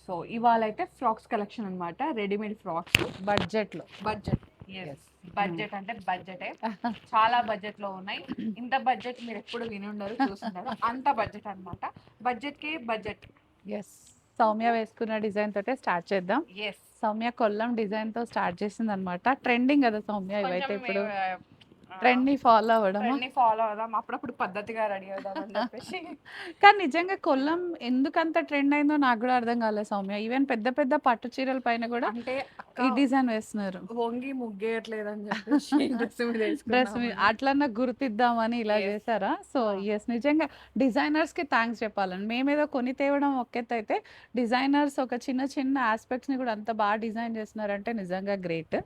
So ఇవాళైతే frocks collection అన్నమాట, readymade frocks budget లో. Budget. Yes. Budget అంటే బడ్జెటే, చాలా బడ్జెట్ లో ఉన్నాయి. ఇంత బడ్జెట్ మీరు ఎప్పుడు విని ఉండరు, చూసుంటారు. అంత బడ్జెట్ అన్నమాట. బడ్జెట్ కి బడ్జెట్. ఎస్, సౌమ్య వేసుకున్న డిజైన్ తోటే స్టార్ట్ చేద్దాం. ఎస్, సౌమ్య కొల్లం డిజైన్ తో స్టార్ట్ చేసింది అనమాట. ట్రెండింగ్ కదా సౌమ్య, ఇవైతే ఇప్పుడు ట్రెండ్ ని ఫాలో అవ్వడం. ట్రెండ్ ని ఫాలో అవుదాం, అప్పుడప్పుడు పద్ధతిగా రెడీ అవుదాం అని చెప్పేసి. కానీ నిజంగా కొల్లం ఎందుకంత ట్రెండ్ అయిందో నాకు కూడా అర్థం కాలేదు సౌమ్య. ఈవెన్ పెద్ద పెద్ద పట్టు చీరల పైన కూడా అంటే ఈ డిజైన్ వేస్తున్నారు. వంగి ముగ్గేయట్లేదు అని చెప్పేసి డ్రెస్ మీద డ్రెస్ వేసుకున్నామని. అట్లన్నా గుర్తిద్దామని ఇలా Yes. చేశారా? సో ఎస్, నిజంగా డిజైనర్స్ కి థ్యాంక్స్ చెప్పాలని. మేమేదో కొని తేవడం ఒకెత్త అయితే, డిజైనర్స్ ఒక చిన్న చిన్న ఆస్పెక్ట్స్ ని కూడా అంత బాగా డిజైన్ చేస్తున్నారంటే నిజంగా గ్రేట్.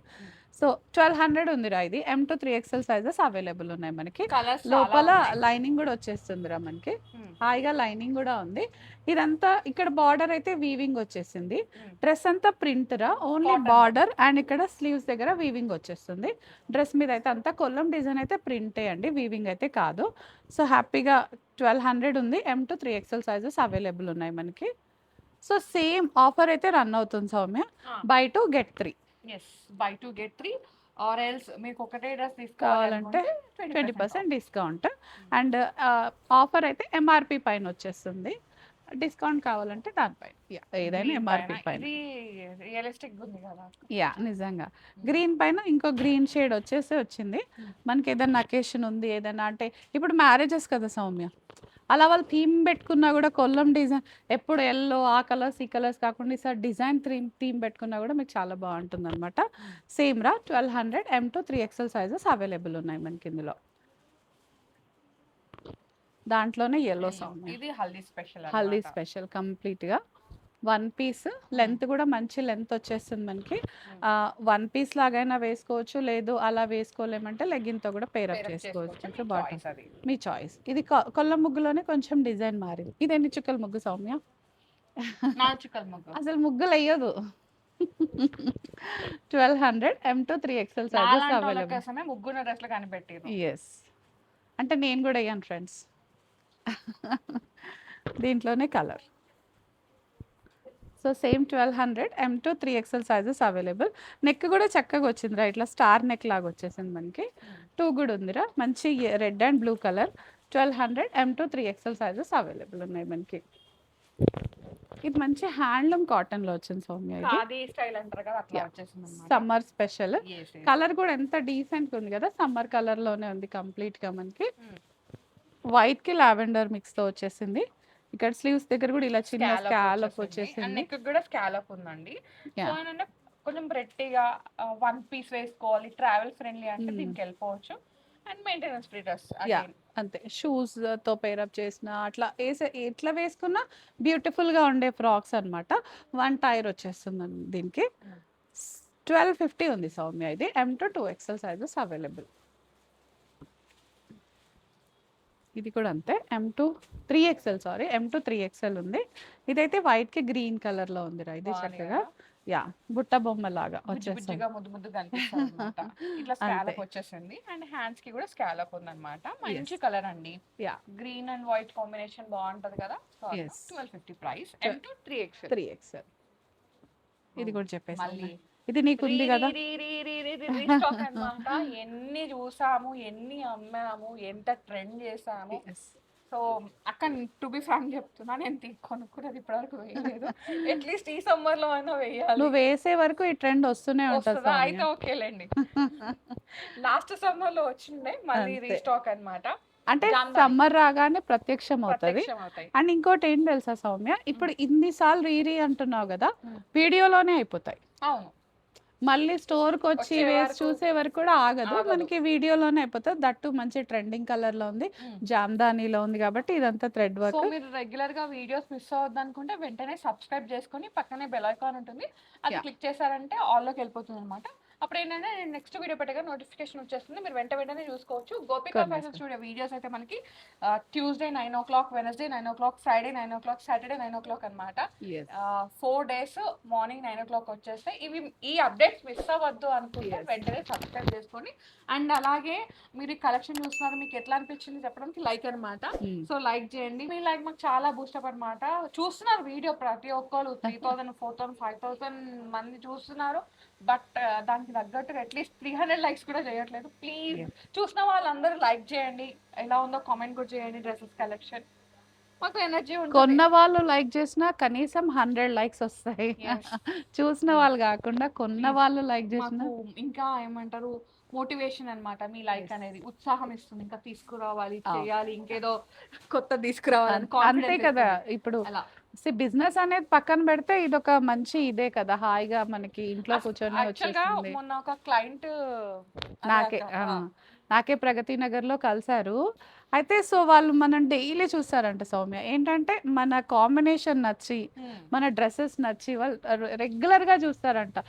సో 1200 ఉందిరా ఇది. M to 3XL sizes available ఉన్నాయి మనకి. కలర్స్ లోపల లైనింగ్ కూడా వచ్చేస్తుందిరా మనకి. హాయిగా లైనింగ్ కూడా ఉంది. ఇదంతా ఇక్కడ బార్డర్ అయితే వీవింగ్ వచ్చేసింది. డ్రెస్ అంతా ప్రింట్ రా, ఓన్లీ Cotton. బార్డర్ అండ్ ఇక్కడ స్లీవ్స్ దగ్గర వీవింగ్ వచ్చేస్తుంది. డ్రెస్ మీద అయితే అంతా కొల్లం డిజైన్ అయితే ప్రింటే అండి, వీవింగ్ అయితే కాదు. సో హ్యాపీగా 1200 ఉంది. M to 3XL sizes available ఉన్నాయి మనకి. సో సేమ్ ఆఫర్ అయితే రన్ అవుతుంది Soumya, buy 2 get 3 yes, buy 2 get 3 or else మీకు ఒకటే డ్రెస్ కావాలంటే తీసుకోవాలంటే 20% డిస్కౌంట్. అండ్ ఆఫర్ అయితే ఎంఆర్పి పైన వచ్చేస్తుంది. డిస్కౌంట్ కావాలంటే దానిపైన, ఏదైనా ఎంఆర్పి పైన. ఇది రియలిస్టిక్ ఉంది కదా. నిజంగా గ్రీన్ పైన ఇంకో గ్రీన్ షేడ్ వచ్చింది. మనకి ఏదైనా అకేషన్ ఉంది, ఏదైనా అంటే ఇప్పుడు మ్యారేజెస్ కదా సౌమ్య, అలా వాళ్ళు థీమ్ పెట్టుకున్నా కూడా కొల్లం డిజైన్ ఎప్పుడు ఎల్లో ఆ కలర్స్ ఈ కలర్స్ కాకుండా ఈసారి డిజైన్ థీమ్ పెట్టుకున్నా కూడా మీకు చాలా బాగుంటుంది అనమాట. సేమ్ రా 1200 M to 3XL sizes available ఉన్నాయి మనకి ఇందులో. దాంట్లోనే ఎల్లో సౌమ్య, ఇది haldi special. Haldi special complete గా 1 పీస్. లెంత్ కూడా మంచి లెంత్ వచ్చేస్తుంది మనకి. 1 పీస్ లాగైనా వేసుకోవచ్చు, లేదు అలా వేసుకోలేమంటే లెగ్గిన్ తో కూడా పేరప్ చేసుకోవచ్చు. బాటమ్ మీ చాయిస్. ఇది కొల్లం ముగ్గులోనే కొంచెం డిజైన్ మారింది. ఇదేంటి చుక్కల ముగ్గు సౌమ్య? చుక్కల ముగ్గు అసలు ముగ్గులు అయ్యదు. 1200 M to 3XL sizes available. కోసమే ముగ్గున డ్రెస్లు కనిపెట్టారు. ఎస్, అంటే నేను కూడా అయ్యాను ఫ్రెండ్స్. దీంట్లోనే colour. So same 1200 M to 3XL sizes available. Neck కూడా చక్కగా వచ్చిందిరా, ఇట్లా స్టార్ నెక్ లాగా వచ్చేసింది మనకి. 2 కూడా ఉందిరా, మంచి red and blue colour. 1200 M to 3XL sizes available ఉన్నాయి మనకి. ఇది మంచి హ్యాండ్లూమ్ కాటన్ లో వచ్చింది సౌమ్య. ఖాదీ స్టైల్ అంటారు కదా, అట్లా వచ్చేసింది అన్నమాట. Summer special. కలర్ కూడా ఎంత డీసెంట్ గా ఉంది కదా, సమ్మర్ కలర్ లోనే ఉంది కంప్లీట్ గా మనకి. వైట్ కి లావెండర్ మిక్స్ తో వచ్చేసింది. ఇక్కడ స్లీవ్స్ దగ్గర కూడా ఇలా చిన్న స్కాలప్ వచ్చేసింది. నెక్ కూడా స్కాలప్ ఉందండి. సో ఏంటంటే కొంచెం ప్రెట్టిగా 1 పీస్ వేసుకోవాలి, ట్రావెల్ ఫ్రెండ్లీ అంటే దీనికి వెళ్ళిపోవచ్చు. అండ్ మెయింటెనెన్స్ ఫ్రీ డ్రెస్ అంతే. షూస్ తో పేరప్ చేసిన అట్లా ఎట్లా వేసుకున్నా బ్యూటిఫుల్ గా ఉండే ఫ్రాక్స్ అన్నమాట. 1 టైర్ వచ్చేస్తుంది దీనికి. 1250 ఉంది సౌమ్య ఇది. M to 2XL sizes available. ఇది కూడా అంతే, M to 3XL ఉంది. ఇదైతే వైట్ కి గ్రీన్ కలర్ లో ఉంది రా, ఇది చక్కగా బుట్ట బొమ్మ లాగా వచ్చేస్తుంది. ముద్దు కనిపిస్తుంది అన్నమాట. ఇట్లా స్కాలప్ వచ్చేసింది అండ్ హ్యాండ్స్ కి కూడా స్కాలప్ ఉంది అనమాట. మంచి కలర్ అండి, గ్రీన్ అండ్ వైట్ కాంబినేషన్ బాగుంటది కదా. 1250 ప్రైస్. M to 3XL. ఇది కూడా చెప్పేసి ఇది నీకు ఉంది కదా. ఎన్ని చూసాము, ఎన్ని అమ్మాము, ఎంత ట్రెండ్ చేసాము. సో అక్క టు బి ఫ్రాంక్ చెప్తున్నా, నేను కొనుక్కున్నది ఇప్పటివరకు వేయలేదు. అట్లీస్ట్ ఈ సమ్మర్ లో అయినా వేయాలి. నువ్వు వేసే వరకు ఈ ట్రెండ్ వస్తూనే ఉంటుంది. అయితే ఓకేలేండి. లాస్ట్ సమ్మర్ లో వచ్చిండే, మళ్ళీ రీస్టాక్ అన్నమాట. అంటే సమ్మర్ రాగానే ప్రత్యక్షం అవుతుంది. అండ్ ఇంకోటి ఏం తెలుసా సౌమ్య, ఇప్పుడు ఇన్నిసార్లు రీ అంటున్నావు కదా, వీడియోలోనే అయిపోతాయి. అవును, మళ్ళీ స్టోర్ కి వచ్చి వేసి చూసే వరకు కూడా ఆగదు మనకి, వీడియోలోనే అయిపోతుంది. దట్టు మంచి ట్రెండింగ్ కలర్ లో ఉంది, జామ్దానీలో ఉంది కాబట్టి ఇదంతా థ్రెడ్ వర్క్. సో మీరు రెగ్యులర్ గా వీడియోస్ మిస్ అవ్వద్దు అనుకుంటే వెంటనే సబ్స్క్రైబ్ చేసుకొని పక్కనే బెల్ ఐకాన్ ఉంటుంది, అది క్లిక్ చేశారంటే ఆల్ లోకి వెళ్ళిపోతుంది అనమాట. అప్పుడు ఏంటంటే నేను నెక్స్ట్ వీడియో పెట్టగా నోటిఫికేషన్ వచ్చేస్తుంది, మీరు వెంటనే చూసుకోవచ్చు. గోపికా ఫ్యాషన్ కొనేసుకో. స్టూడియో వీడియోస్ అయితే మనకి Tuesday 9 o'clock, Wednesday 9 o'clock, Friday 9 o'clock, Saturday 9 o'clock అనమాట. Yes. 4 days మార్నింగ్ 9 o'clock వచ్చేస్తాయి. ఈ అప్డేట్స్ మిస్ అవ్వద్దు అనుకుంటే Yes. వెంటనే సబ్స్క్రైబ్ చేసుకోండి. అండ్ అలాగే మీరు ఈ కలెక్షన్ చూస్తున్నారు, మీకు ఎట్లా అనిపించింది చెప్పడానికి లైక్ అనమాట. సో లైక్ చేయండి, మీ లైక్ మాకు చాలా బూస్టప్ అనమాట. చూస్తున్నారు వీడియో ప్రతి ఒక్కరు 3000, 4000, 5000 మంది చూస్తున్నారు, బట్ దానికి తగ్గట్టుగా అట్లీస్ట్ 300 లైక్స్ కూడా చేయట్లేదు. ప్లీజ్ చూసిన వాళ్ళందరూ లైక్ చేయండి, ఎలా ఉందో కామెంట్ కూడా చేయండి. డ్రెస్సెస్ కలెక్షన్ మాకు ఎనర్జీ ఉంటుంది. కొన్న వాళ్ళు లైక్ చేసినా కనీసం 100 లైక్స్ వస్తాయి. Yes. చూసిన వాళ్ళు కాకుండా కొన్న వాళ్ళు లైక్ చేసిన మాకు ఇంకా ఏమంటారు మోటివేషన్ అన్నమాట. మీ లైక్ అనేది ఉత్సాహం ఇస్తుంది, ఇంకా తీసుకురావాలి, చేయాలి, ఇంకేదో కొత్త తీసుకురావాలి అంతే కాన్ఫిడెన్స్ కదా. ఇస్తుంది. ఇప్పుడు అలా బిజినెస్ అనేది పక్కన పెడితే ఇదొక మంచి ఇదే కదా, హాయిగా మనకి ఇంట్లో కూర్చొని యాక్చువల్గా వచ్చేస్తుంది. మొన్న ఒక క్లయింట్ నాకే ప్రగతి నగర్లో కలిశారు. అయితే సో వాళ్ళు మనం డైలీ చూస్తారంట సౌమ్య, ఏంటంటే మన కాంబినేషన్ నచ్చి మన డ్రెస్సెస్ నచ్చి వాళ్ళు రెగ్యులర్గా చూస్తారంట.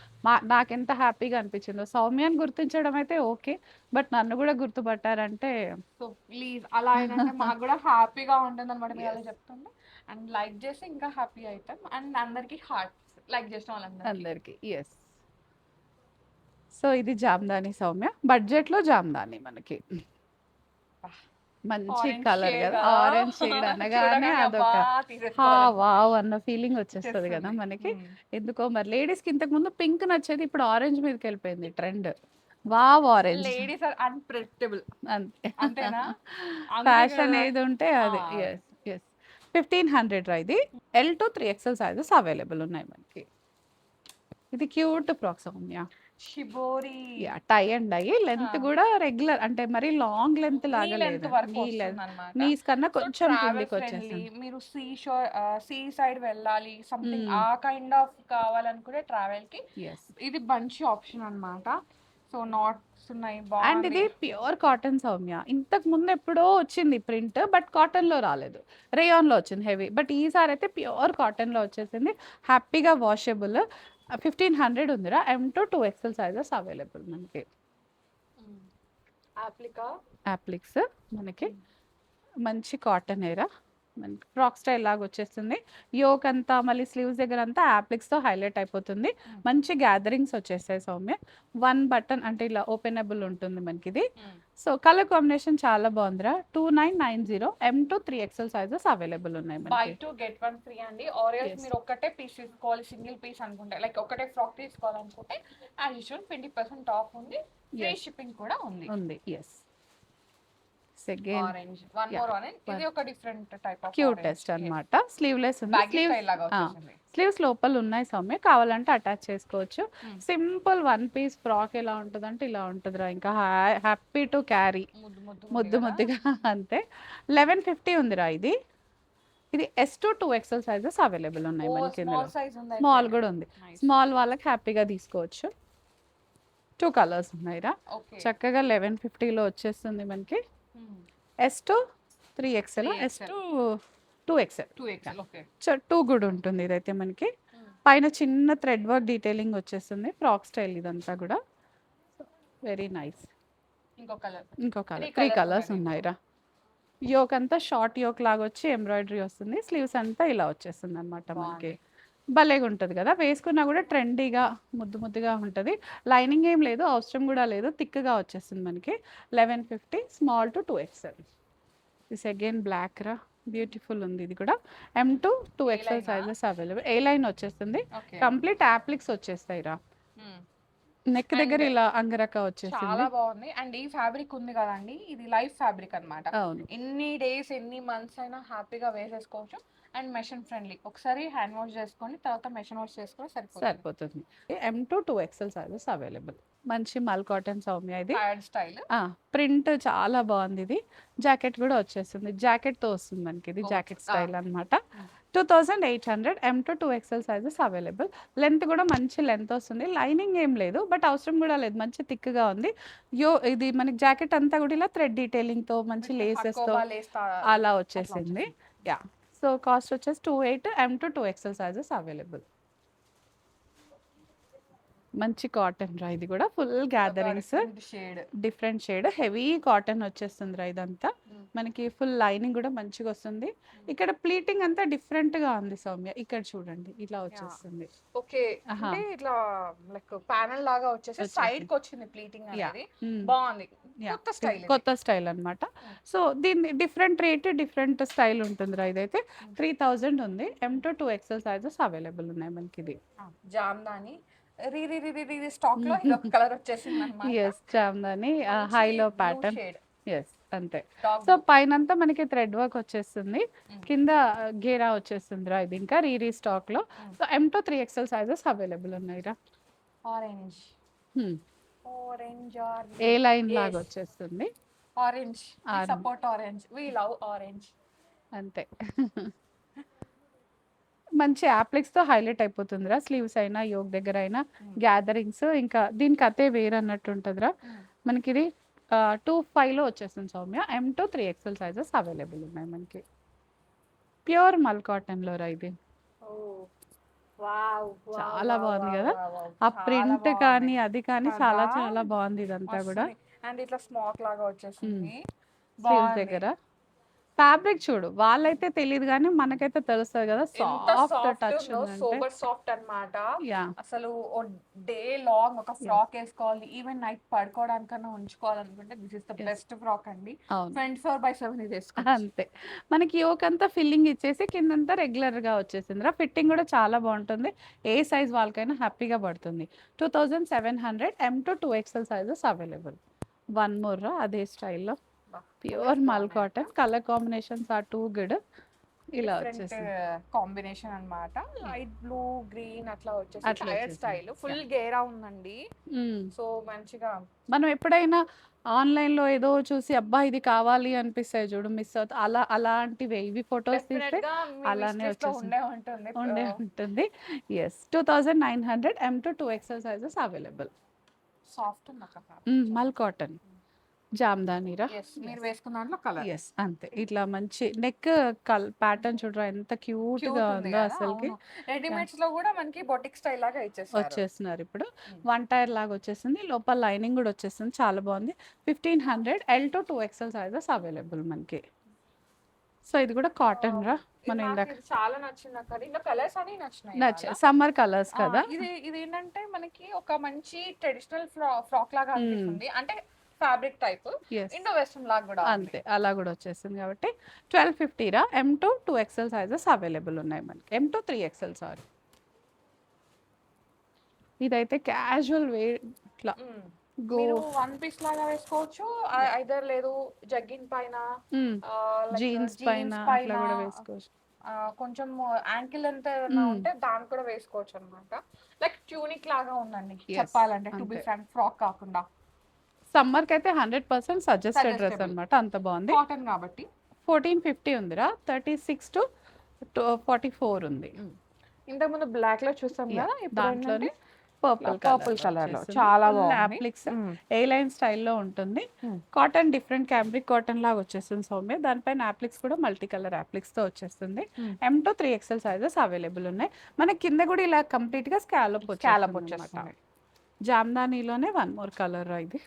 నాకెంత హ్యాపీగా అనిపించిందో. సౌమ్యని గుర్తించడం అయితే ఓకే, బట్ నన్ను కూడా గుర్తుపట్టారంటే సో ప్లీజ్ అలా ఏంటంటే మాకు కూడా హ్యాపీగా ఉంటుంది అనమాట. మీరు అలా చెప్తుంటే అండ్ లైక్ చేస్తే ఇంకా హ్యాపీ అవుతాం. అండ్ అందరికి హార్ట్ లైక్ చేసిన వాళ్ళందరికీ అందరికి. ఎస్. సో ఇది జామ్దాని సౌమ్య, బడ్జెట్లో జామ్దాని మనకి మంచి కలర్ కదా, ఆరెంజ్ షేడ్ అనగానే అదొక వావ్ అన్న ఫీలింగ్ వచ్చేస్తుంది కదా మనకి. ఎందుకో మరి లేడీస్ కి ఇంతకు ముందు పింక్ నచ్చేది, ఇప్పుడు ఆరెంజ్ మీదకి వెళ్ళిపోయింది trend. Wow orange. Ladies are unpredictable. అంతే, అంతేనా? ఫ్యాషన్ ఏది ఉంటే అది. Yes yes. 1500 రా ఇది. L to 3XL sizes available ఉన్నాయి మనకి. ఇది cute frock Soumya. Shibori tie and dye, length కూడా రెగ్యులర్ అంటే మరి లాంగ్ లెంత్ లాగా లేదు, నీస్ కన్నా కొంచెం కిందికి వచ్చేసింది. మీరు సీ సైడ్ వెళ్ళాలి, సంథింగ్ ఆ కైండ్ ఆఫ్ కావాలనుకుంటే ట్రావెల్ కి ఇది మంచి ఆప్షన్ అన్నమాట. సో నాట్స్ ఉన్నాయి, అండ్ ఇది ప్యూర్ కాటన్ సౌమ్య. ఇంతకు ముందు ఎప్పుడో వచ్చింది ప్రింట్, బట్ కాటన్ లో రాలేదు, రేయాన్ లో వచ్చింది హెవీ. బట్ ఈసారి అయితే ప్యూర్ కాటన్ లో వచ్చేసింది, హ్యాపీగా వాషబుల్. 1500 ఉందిరా. M to 2XL sizes available మనకి. అప్లిక్స్ మనకి మంచి కాటన్ ఏరా, మనకి ఫ్రాక్ స్టైల్ లాగా వచ్చేస్తుంది. యోక్ అంతా మళ్ళీ స్లీవ్స్ దగ్గర అంతా యాప్లిక్స్తో హైలైట్ అయిపోతుంది. మంచి గ్యాదరింగ్స్ వచ్చేస్తాయి సౌమ్య. 1 బటన్ అంటే ఇలా ఓపెనబుల్ ఉంటుంది మనకి ఇది. సో కలర్ కాంబినేషన్ చాలా బాగుందిరా. 2990. M to 3XL sizes available ఉన్నాయి మనకి. బై 2 get 1 ఫ్రీ అండి. ఆర్ ఎల్స్ మీరు ఒక్కటే పీస్ తీసుకోవాలి, సింగిల్ పీస్ అనుకుంటే, లైక్ ఒకటే ఫ్రాక్ తీసుకోవాలనుకుంటే యాజ్ యూజువల్ 20% ఆఫ్ ఉంది, ఫ్రీ షిప్పింగ్ కూడా ఉంది. Yes. Second orange, one more orange. ఇది ఒక డిఫరెంట్ టైప్ ఆఫ్ క్యూటెస్ట్ అన్నమాట. స్లీవ్లెస్ ఉంది, స్లీవ్స్ లోపల ఉన్నాయి సౌమ్య, కావాలంటే అటాచ్ చేసుకోవచ్చు. సింపుల్ 1 పీస్ ఫ్రాక్ ఎలా ఉంటుంది అంటే ఇలా ఉంటుందిరా, ఇంకా హ్యాపీ టు క్యారీ, ముద్దు ముద్దుగా అంతే. 1150 ఉందిరా ఇది. ఇది S to 2XL sizes available ఉన్నాయి మనకి. స్మాల్ కూడా ఉంది, స్మాల్ వాళ్ళకి హ్యాపీగా తీసుకోవచ్చు. 2 కలర్స్ ఉన్నాయిరా, చక్కగా 1150లో వచ్చేస్తుంది మనకి. S to 3XL, S to 2XL. 2 కూడా ఉంటుంది ఇదైతే మనకి. పైన చిన్న థ్రెడ్ వర్క్ డీటెయిలింగ్ వచ్చేస్తుంది, ఫ్రాక్ స్టైల్ ఇదంతా కూడా. Very nice. ఇంకో కలర్ 3 కలర్స్ ఉన్నాయిరా. యోక్ అంతా షార్ట్ యోక్ లాగా వచ్చి ఎంబ్రాయిడరీ వస్తుంది, స్లీవ్స్ అంతా ఇలా వచ్చేస్తుంది అనమాట మనకి. భలేగా ఉంటుంది కదా, వేసుకున్నా కూడా ట్రెండీగా ముద్దు ముద్దుగా ఉంటుంది. లైనింగ్ ఏం లేదు, అవసరం కూడా లేదు, థిక్గా వచ్చేస్తుంది మనకి. 1150, small to 2XL. This again black రా, బ్యూటిఫుల్ ఉంది ఇది కూడా. M to 2XL సైజెస్ అవైలబుల్. ఏ లైన్ వచ్చేస్తుంది, కంప్లీట్ యాప్లిక్స్ వచ్చేస్తాయి రా. నెక్ దగ్గర ఇలా అంగరక వచ్చేసింది, చాలా బాగుంది. అండ్ ఈ ఫ్యాబ్రిక్ ఉంది కదండి, ఇది లైఫ్ ఫ్యాబ్రిక్ అన్నమాట. ఎన్ని డేస్ ఎన్ని మంత్స్ అయినా హ్యాపీగా వేసేసుకోవచ్చు. అండ్ మెషిన్ ఫ్రెండ్లీ, ఒకసారి హ్యాండ్ వాష్ చేసుకొని తర్వాత మెషిన్ వాష్ చేసుకొని సరిపోతుంది. M to 2XL sizes available. మంచి మల్ కాటన్ సౌమ్య ఇది, స్టైల్ ప్రింట్ చాలా బాగుంది. ఇది జాకెట్ కూడా వచ్చేస్తుంది, జాకెట్ తో వస్తుంది మనకి. ఇది జాకెట్ స్టైల్ అన్నమాట. 2800. M to 2XL sizes available. Length కూడా మంచి లెంత్ వస్తుంది, లైనింగ్ ఏం లేదు, బట్ అవసరం కూడా లేదు, మంచి థిక్గా ఉంది. ఇది మనకి జాకెట్ అంతా కూడా ఇలా థ్రెడ్ డీటెయిలింగ్ తో మంచి లేసెస్ తో అలా వచ్చేసింది. యా, సో కాస్ట్ వచ్చేసి 28. M to 2XL sizes available. మంచి కాటన్ రా ఇది కూడా, full gatherings, shade different shade, heavy cotton వచ్చేస్తుంది రా ఇదంతా. మనకి ఫుల్ లైనింగ్ కూడా మంచిగా వస్తుంది. ఇక్కడ ప్లీటింగ్ అంతా డిఫరెంట్ గా ఉంది సౌమ్య, ఇక్కడ చూడండి ఇట్లా వచ్చేస్తుంది. ఓకే, అంటే ఇట్లా లైక్ ప్యానెల్ లాగా వచ్చేసి సైడ్ కి వచ్చింది ప్లీటింగ్ అనేది, బాగుంది. కొత్త స్టైల్, కొత్త స్టైల్ అన్నమాట. సో దీని డిఫరెంట్ రేట్, డిఫరెంట్ స్టైల్ ఉంటుంది రా. ఇదైతే 3000 ఉంది. M to 2XL sizes available ఉన్నాయి మనకి. ఇది జామ్దాని స్టాక్ లో ఇది ఒక కలర్ వచ్చేసింది అన్నమాట. ఎస్, జామ్దాని హైలో ప్యాటర్న్. ఎస్ అంతే. సో పైనంతా మనకి థ్రెడ్ వర్క్ వచ్చేస్తుంది, కింద గేరా వచ్చేస్తుంది రా. ఇది ఇంకా స్టాక్ లో. So M to 3XL sizes available ఉన్నాయి రా. ఆరెంజ్ ఏ లైన్ లాగా వచ్చేస్తుంది. Orange support orange, we love orange. అంతే. మంచి యాప్లిక్స్ తో హైలైట్ అయిపోతుందిరా. స్లీవ్స్ అయినా, యోగ్ దగ్గర అయినా, గ్యాదరింగ్స్, ఇంకా దీనికి అతే వేర్ అన్నట్టు ఉంటుందిరా. మనకి ఇది 2.5 లో వచ్చేస్తుంది Soumya. M to 3XL sizes available ఉన్నాయి మనకి. ప్యూర్ మల్ కాటన్ లో రా ఇది. చాలా బాగుంది కదా, ఆ ప్రింట్ కానీ అది కానీ చాలా చాలా బాగుంది ఇదంతా కూడా. అండ్ ఇట్లా స్మాక్ లాగా వచ్చేసింది స్లీవ్స్ దగ్గర. ఫ్యాబ్రిక్ చూడు, వాళ్ళైతే తెలియదు కానీ మనకైతే తెలుస్తుంది కదా, సాఫ్ట్ టచ్ సూపర్ సాఫ్ట్ అన్నమాట. యా, అసలు డే లాంగ్ ఒక ఫ్రాక్ వేసుకోవాలి, ఈవెన్ నైట్ పడుకోవడానికన్నా ఉంచుకోవాలనుకుంటే this is the best frock అండి. 24/7 ఇది వేసుకోవచ్చు. అంతే. మనకి యోక్ అంతా ఫిల్లింగ్ ఇచ్చేసి కిందంతా రెగ్యులర్ గా వచ్చేసింది రా. ఫిట్టింగ్ కూడా చాలా బాగుంటుంది, ఏ సైజ్ వాళ్ళకైనా హ్యాపీగా పడుతుంది. 2700. M to 2XL sizes available. One more రా అదే స్టైల్లో, pure mul cotton. Colour combinations are too good. ఇలా వచ్చేసింది కాంబినేషన్ అన్నమాట. లైట్ బ్లూ, గ్రీన్ అట్లా వచ్చేసి టైర్ స్టైల్, ఫుల్ గేరా ఉందండి. సో మంచిగా మనం ఎప్పుడైనా ఆన్లైన్ లో ఏదో చూసి అబ్బా ఇది కావాలి అనిపిస్తాయి చూడు, మిస్ అవుతుంది, అలాంటివి ఇవి ఫొటోస్ తీస్తే అలానే ఉండే ఉంటుంది. Yes, 2900. M to 2XL sizes available. Soft mul cotton జామ్దానీరా. మీరు వేసుకున్న దాంట్లో కలర్. ఎస్ అంతే. ఇట్లా మంచి నెక్ ప్యాటర్న్ చూడరా, ఎంత క్యూట్ గా ఉందో అసలుకి. రెడీమేడ్స్ లో కూడా మనకి బొటిక్ స్టైల్ లాగా వచ్చేస్తున్నారు ఇప్పుడు. వన్ టైర్ లాగా వచ్చేసింది, లోపల లైనింగ్ కూడా వచ్చేస్తుంది, చాలా బాగుంది. 1500. L to 2XL sizes available మనకి. సో ఇది కూడా కాటన్ రా. మనం ఇందాక చాలా నచ్చింది అక్కడ, ఇంకా కలర్స్ అని నచ్చినాయి, సమ్మర్ కలర్స్ కదా. ఇది ఏంటంటే మనకి ఒక మంచి ట్రెడిషనల్ ఫ్రాక్ లాగా అనిపిస్తుంది, అంటే ఫ్యాబ్రిక్ టైప్ ఇండో వెస్టర్న్ లాగా కూడా అంతే, అలా కూడా వచ్చేసింది కాబట్టి 1250 రా. M to 2XL sizes available ఉన్నాయి మనకి. M to 3XL sorry. ఇదైతే క్యాజువల్ వేర్, ఇట్లా మీరు వన్ పీస్ లాగా వేసుకోవచ్చు, ఐదర్ లేదు జగ్గిన్ పైన, జీన్స్ పైన అట్లా కూడా వేసుకోవచ్చు. కొంచెం యాంకిల్ ఎంత ఉంటే దాన్ని కూడా వేసుకోవచ్చు అన్నమాట. లైక్ ట్యూనిక్ లాగా ఉందండి చెప్పాలంటే, టు బి ఫ్రాంక్, ఫ్రాక్ కాకుండా. సమ్మర్ కి అయితే 100% సజెస్టెడ్ డ్రెస్ అన్నమాట, అంత బాగుంది. కాటన్ కాబట్టి 1450 ఉందిరా. 36 to 44 ఉంది. ఇంతకు ముందు బ్లాక్ లో చూసాం కదా, దాంట్లోనే పర్పుల్ కలర్ లో చాలా బాగుంది. అప్లిక్స్ ఏ లైన్ స్టైల్లో ఉంటుంది. కాటన్ డిఫరెంట్ క్యాంబ్రిక్ కాటన్ లాగా వచ్చేస్తుంది సౌమ్య. దానిపైన అప్లిక్స్ కూడా మల్టీ కలర్ అప్లిక్స్ తో వచ్చేస్తుంది. M to 3XL sizes available ఉన్నాయి. మన కింద కూడా ఇలా కంప్లీట్ గా స్కాలప్ వచ్చేస్తుంది. జామ్దానీలోనే వన్ మోర్ కలర్ ఇది,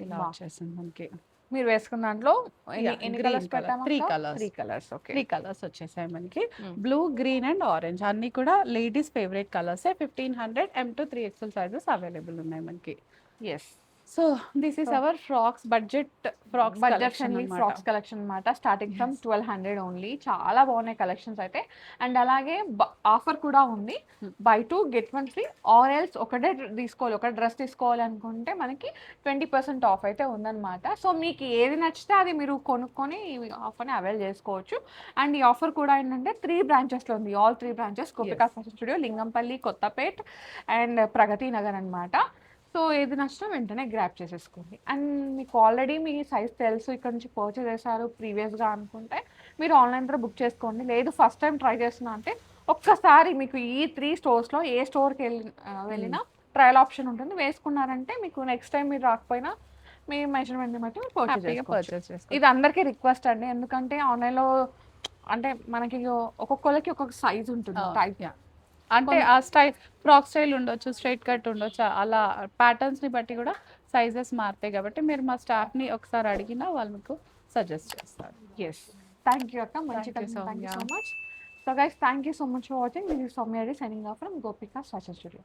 ఇలా వచ్చేసింది మనకి. మీరు వేసుకున్న దాంట్లో ఎన్ని కలర్స్ పెట్టాము? 3 కలర్స్. 3 కలర్స్. ఓకే, 3 కలర్స్ వచ్చేసాయి మనకి. బ్లూ, గ్రీన్ అండ్ ఆరెంజ్ అన్ని కూడా ladies favourite colours. 1500. M to 3XL sizes available ఉన్నాయి మనకి. Yes. So this is our frocks, budget frocks collection అన్నమాట. Starting from 1200 only. చాలా బాగున్నాయి కలెక్షన్స్ అయితే. అండ్ అలాగే ఆఫర్ కూడా ఉంది, buy 2 get 1 free, or else ఒకటే తీసుకోవాలి, ఒక డ్రెస్ తీసుకోవాలి అనుకుంటే మనకి 20% ఆఫ్ అయితే ఉందన్నమాట. సో మీకు ఏది నచ్చితే అది మీరు కొనుక్కొని ఈ ఆఫర్ని అవైల్ చేసుకోవచ్చు. అండ్ ఈ ఆఫర్ కూడా ఏంటంటే 3 బ్రాంచెస్లో ఉంది, all 3 branches, Gopika fashion studio, Lingampally, Kothapet and Pragathi Nagar అనమాట. సో ఏది నచ్చినా వెంటనే గ్రాప్ చేసేసుకోండి. అండ్ మీకు ఆల్రెడీ మీ సైజ్ తెలుసు, ఇక్కడ నుంచి పర్చేస్ చేశారు ప్రీవియస్గా అనుకుంటే మీరు ఆన్లైన్ ద్వారా బుక్ చేసుకోండి. లేదు ఫస్ట్ టైం ట్రై చేస్తున్నా అంటే ఒక్కసారి మీకు ఈ 3 స్టోర్స్లో ఏ స్టోర్కి వెళ్ళినా ట్రయల్ ఆప్షన్ ఉంటుంది, వేసుకున్నారంటే మీకు నెక్స్ట్ టైం మీరు రాకపోయినా మీ మెజర్మెంట్ని బట్టి పర్చేస్ చేసుకోండి. ఇది అందరికీ రిక్వెస్ట్ అండి, ఎందుకంటే ఆన్లైన్లో అంటే మనకి ఒక్కొక్కరికి ఒక్కొక్క సైజ్ ఉంటుంది టైప్, అంటే ఆ స్టైల్ ఫ్రాక్ స్టైల్ ఉండొచ్చు, స్ట్రైట్ కట్ ఉండొచ్చు, అలా ప్యాటర్న్స్ని బట్టి కూడా సైజెస్ మారుతాయి కాబట్టి మీరు మా స్టాఫ్ని ఒకసారి అడిగినా వాళ్ళు మీకు సజెస్ట్ చేస్తారు. ఎస్, థ్యాంక్ యూ అక్క, మంచి Thank you, thank you Soumya. So much. So guys, thank you so much for watching. This is Soumya Reddy signing off from Gopika fashion studio.